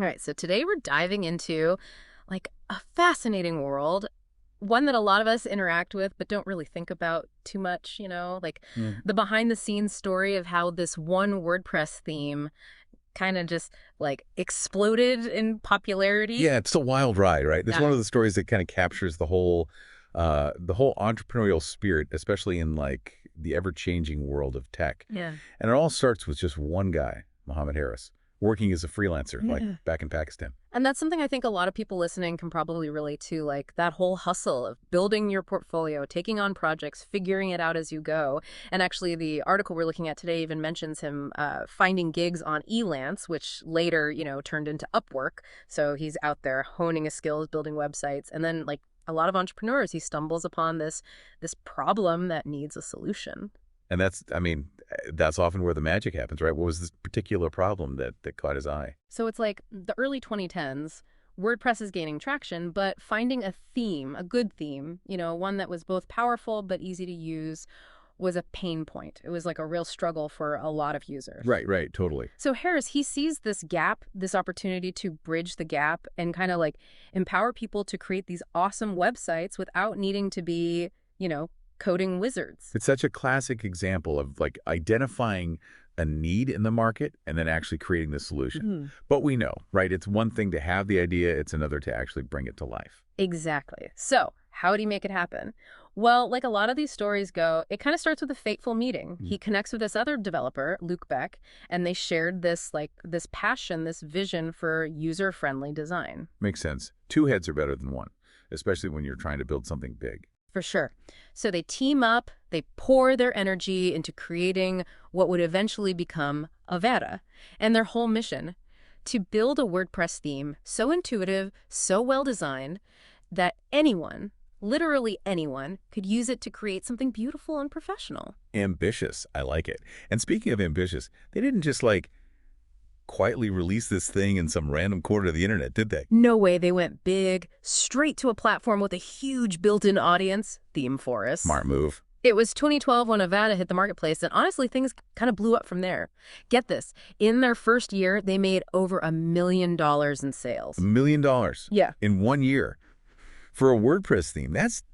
All right, so today we're diving into like a fascinating world, one that a lot of us interact with but don't really think about too much, like Mm. the behind the scenes story of how this one WordPress theme kind of just like exploded in popularity. Yeah, it's a wild ride, right? This is Yeah. one of the stories that kind of captures the whole entrepreneurial spirit, especially in like the ever-changing world of tech. Yeah. And it all starts with just one guy, Mohammed Harris, working as a freelancer, like Yeah. back in Pakistan. And that's something I think a lot of people listening can probably relate to, like that whole hustle of building your portfolio, taking on projects, figuring it out as you go. And actually, the article we're looking at today even mentions him finding gigs on Elance, which later, turned into Upwork. So he's out there honing his skills, building websites, and then like a lot of entrepreneurs, he stumbles upon this problem that needs a solution. And that's often where the magic happens, right? What was this particular problem that caught his eye? So it's like the early 2010s, WordPress is gaining traction, but finding a theme, a good theme, one that was both powerful but easy to use was a pain point. It was like a real struggle for a lot of users. Right, right, totally. So Harris, he sees this gap, this opportunity to bridge the gap and kind of like empower people to create these awesome websites without needing to be, coding wizards. It's such a classic example of like identifying a need in the market and then actually creating the solution. Mhm. But we know, right? It's one thing to have the idea, it's another to actually bring it to life. Exactly. So, how did he make it happen? Well, like a lot of these stories go, it kind of starts with a fateful meeting. Mm. He connects with this other developer, Luke Beck, and they shared this passion, this vision for user-friendly design. Makes sense. Two heads are better than one, especially when you're trying to build something big. For sure. So they team up, they pour their energy into creating what would eventually become Avada. And their whole mission, to build a WordPress theme so intuitive, so well designed, that anyone, literally anyone, could use it to create something beautiful and professional. Ambitious. I like it. And speaking of ambitious, they didn't just like quietly release this thing in some random corner of the internet, did they? No way, they went big, straight to a platform with a huge built-in audience, Theme Forest. Smart move. It was 2012 when Avada hit the marketplace, and honestly, things kind of blew up from there. Get this. In their first year, they made over $1 million in sales. $1 million Yeah. in 1 year. For a WordPress theme, that's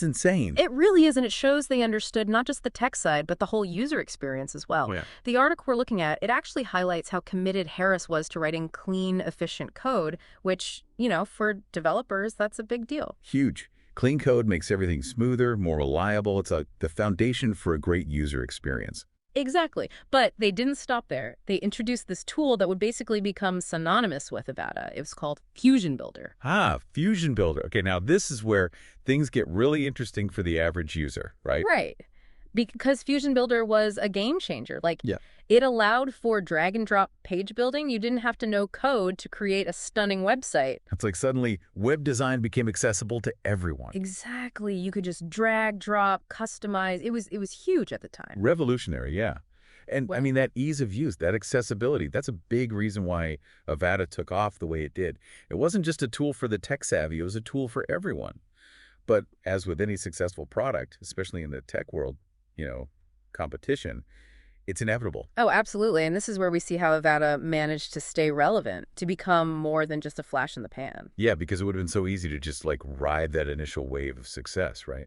insane. It really is, and it shows they understood not just the tech side, but the whole user experience as well. Oh, yeah. The article we're looking at, it actually highlights how committed Harris was to writing clean, efficient code, which, for developers, that's a big deal. Huge. Clean code makes everything smoother, more reliable. It's the foundation for a great user experience. Exactly. But they didn't stop there. They introduced this tool that would basically become synonymous with Avada. It was called Fusion Builder. Ah, Fusion Builder. Okay, now this is where things get really interesting for the average user, right? Right. Because Fusion Builder was a game changer. Like, Yeah. it allowed for drag and drop page building. You didn't have to know code to create a stunning website. It's like suddenly web design became accessible to everyone. Exactly. You could just drag, drop, customize. It was huge at the time. Revolutionary, yeah. And Well- that ease of use, that accessibility, that's a big reason why Avada took off the way it did. It wasn't just a tool for the tech savvy, it was a tool for everyone. But as with any successful product, especially in the tech world, competition, it's inevitable. Oh, absolutely. And this is where we see how Avada managed to stay relevant, to become more than just a flash in the pan. Yeah, because it would have been so easy to just like ride that initial wave of success, right?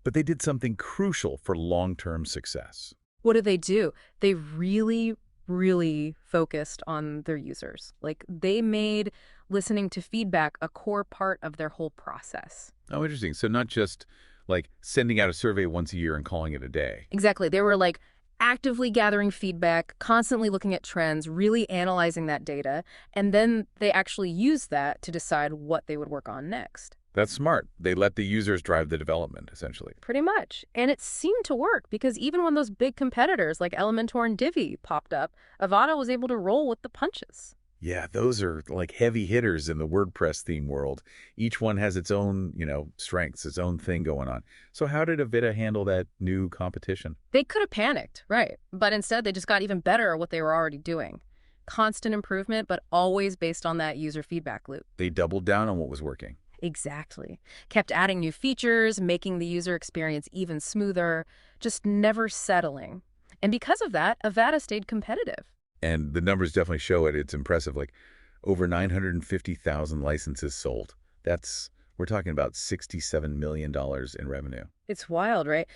But they did something crucial for long-term success. What did they do? They really, really focused on their users. Like, they made listening to feedback a core part of their whole process. Oh, interesting. So not just like sending out a survey once a year and calling it a day. Exactly. They were like actively gathering feedback, constantly looking at trends, really analyzing that data, and then they actually used that to decide what they would work on next. That's smart. They let the users drive the development, essentially. Pretty much. And it seemed to work because even when those big competitors like Elementor and Divi popped up, Avada was able to roll with the punches. Yeah, those are like heavy hitters in the WordPress theme world. Each one has its own, strengths, its own thing going on. So how did Avada handle that new competition? They could have panicked, right? But instead, they just got even better at what they were already doing. Constant improvement, but always based on that user feedback loop. They doubled down on what was working. Exactly. Kept adding new features, making the user experience even smoother, just never settling. And because of that, Avada stayed competitive. And the numbers definitely show it. It's impressive. Like Over 950,000 licenses sold. We're talking about $67 million in revenue. It's wild, right?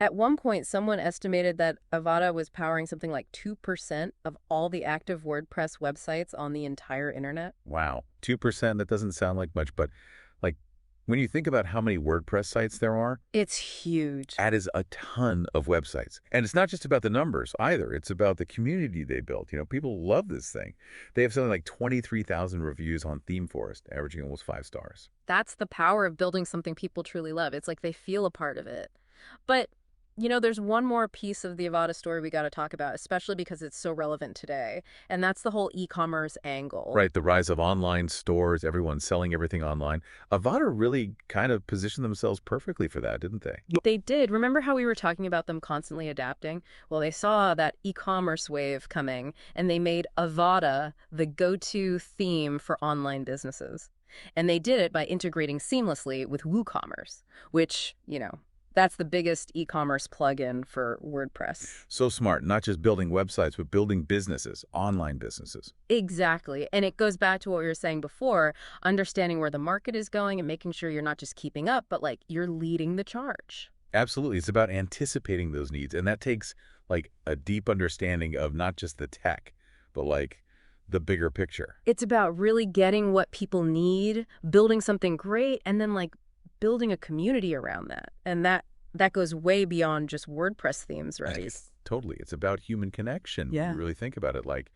At one point, someone estimated that Avada was powering something like 2% of all the active WordPress websites on the entire internet. Wow. 2%, that doesn't sound like much, but like when you think about how many WordPress sites there are, It's huge. that is a ton of websites. And it's not just about the numbers either. It's about the community they built. People love this thing. They have something like 23,000 reviews on ThemeForest, averaging almost 5 stars. That's the power of building something people truly love. It's like they feel a part of it. But, there's one more piece of the Avada story we got to talk about, especially because it's so relevant today, and that's the whole e-commerce angle. Right, the rise of online stores, everyone selling everything online. Avada really kind of positioned themselves perfectly for that, didn't they? They did. Remember how we were talking about them constantly adapting? Well, they saw that e-commerce wave coming, and they made Avada the go-to theme for online businesses. And they did it by integrating seamlessly with WooCommerce, which, that's the biggest e-commerce plugin for WordPress. So smart, not just building websites, but building businesses, online businesses. Exactly. And it goes back to what we were saying before, understanding where the market is going and making sure you're not just keeping up, but like you're leading the charge. Absolutely. It's about anticipating those needs. And that takes like a deep understanding of not just the tech, but like the bigger picture. It's about really getting what people need, building something great, and then like building a community around that. And that goes way beyond just WordPress themes, right? Totally. It's about human connection. When Yeah. you really think about it. Like,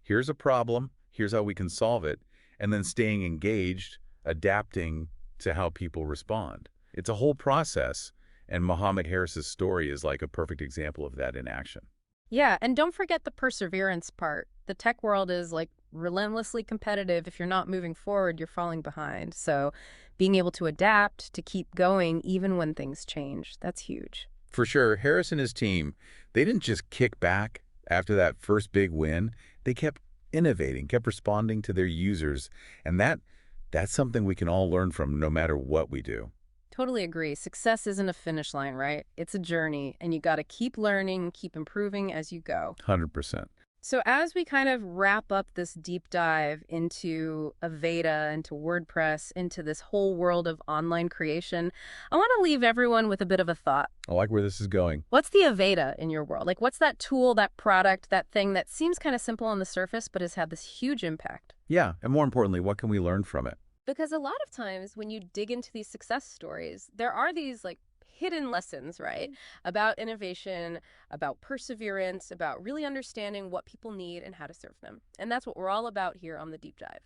here's a problem, here's how we can solve it, and then staying engaged, adapting to how people respond. It's a whole process, and Mohammed Harris's story is like a perfect example of that in action. Yeah, and don't forget the perseverance part. The tech world is like relentlessly competitive. If you're not moving forward, you're falling behind. So being able to adapt, to keep going, even when things change, that's huge. For sure, Harris and his team, they didn't just kick back after that first big win. They kept innovating, kept responding to their users, and that's something we can all learn from no matter what we do. Totally agree. Success isn't a finish line, right? It's a journey, and you got to keep learning, keep improving as you go. 100%. So as we kind of wrap up this deep dive into Avada, into WordPress, into this whole world of online creation, I want to leave everyone with a bit of a thought. I like where this is going. What's the Avada in your world? Like, what's that tool, that product, that thing that seems kind of simple on the surface, but has had this huge impact? Yeah, and more importantly, what can we learn from it? Because a lot of times when you dig into these success stories, there are these like hidden lessons, right? About innovation, about perseverance, about really understanding what people need and how to serve them. And that's what we're all about here on The Deep Dive.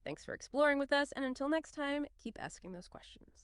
Thanks for exploring with us, and until next time, keep asking those questions.